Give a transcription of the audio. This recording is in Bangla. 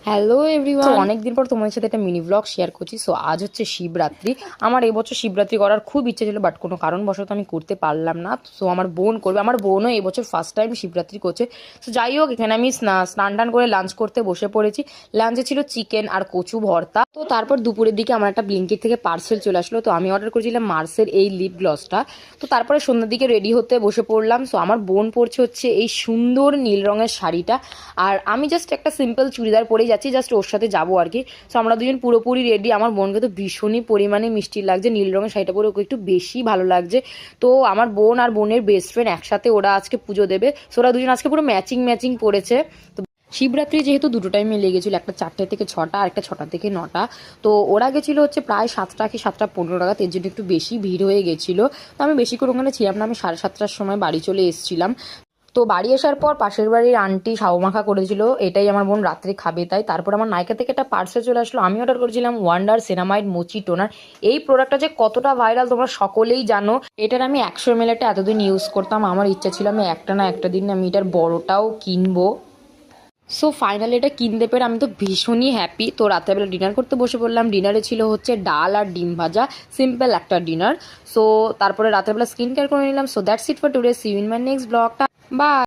হ্যালো এভরিওয়ান, অনেকদিন পর তোমাদের সাথে একটা মিনি ব্লগ শেয়ার করছি। সো আজ হচ্ছে শিবরাত্রি। আমার এবছর শিবরাত্রি করার খুব ইচ্ছে ছিল, বাট কোনো কারণবশত আমি করতে পারলাম না। সো আমার বোন করবে, আমার বোনও এবছর ফার্স্ট টাইম শিবরাত্রি করছে। সো যাই হোক, এখানে আমি স্নান টান করে লাঞ্চ করতে বসে পড়েছি। লাঞ্চে ছিল চিকেন আর কচু ভর্তা। তো তারপর দুপুরের দিকে আমার একটা ব্লিঙ্কিট থেকে পার্সেল চলে আসলো। তো আমি অর্ডার করেছিলাম মার্সের এই লিপ গ্লসটা। তো তারপরে সন্ধ্যার দিকে রেডি হতে বসে পড়লাম। সো আমার বোন পরছে হচ্ছে এই সুন্দর নীল রঙের শাড়িটা, আর আমি জাস্ট একটা সিম্পল চুড়িদার পরেই যাচ্ছি, জাস্ট ওর সাথে যাবো আর কি। সো আমরা দুজন পুরোপুরি রেডি। আমার বোনকে তো ভীষণই পরিমাণে মিষ্টি লাগছে, নীল রঙের শাড়িটা পরে ওকে একটু বেশি ভালো লাগছে। তো আমার বোন আর বোনের বেস্ট ফ্রেন্ড একসাথে ওরা আজকে পুজো দেবে। সো ওরা দুজন আজকে পুরো ম্যাচিং ম্যাচিং পড়েছে। তো শিবরাত্রি যেহেতু দুটো টাইমে লেগেছিল, একটা 4টে থেকে 6টা আর একটা 6টা থেকে 9টা। তো ওরা গেছিলো হচ্ছে প্রায় 7টা কি 7টা 15 টাকা, এর জন্য একটু বেশি ভিড় হয়ে গেছিলো। তো আমি বেশি করে ওখানে ছিলাম না, আমি 7:30টার সময় বাড়ি চলে এসেছিলাম। তো বাড়ি আসার পর পাশের বাড়ির আন্টি সাবু মাখা করেছিল, এটাই আমার বোন রাত্রে খাবে তাই। তারপর আমার নাইকা থেকে একটা পার্সেল চলে আসলো। আমি অর্ডার করেছিলাম ওয়ান্ডার সেরামাইড মোচি টোনার। এই প্রোডাক্টটা যে কতটা ভাইরাল তোমরা সকলেই জানো। এটার আমি 100 ml একটা এতদিন ইউজ করতাম। আমার ইচ্ছা ছিল আমি একটা না একটা দিন আমি এটার বড়টাও কিনবো। সো ফাইনালি এটা কিনতে পেরে আমি তো ভীষণই হ্যাপি। তো রাত্রেবেলা ডিনার করতে বসে পড়লাম। ডিনারে ছিল হচ্ছে ডাল আর ডিম ভাজা, সিম্পল একটা ডিনার। সো তারপরে রাত্রেবেলা স্কিন কেয়ার করে নিলাম। So that's it for today, see you in my next ব্লগটা। বাই।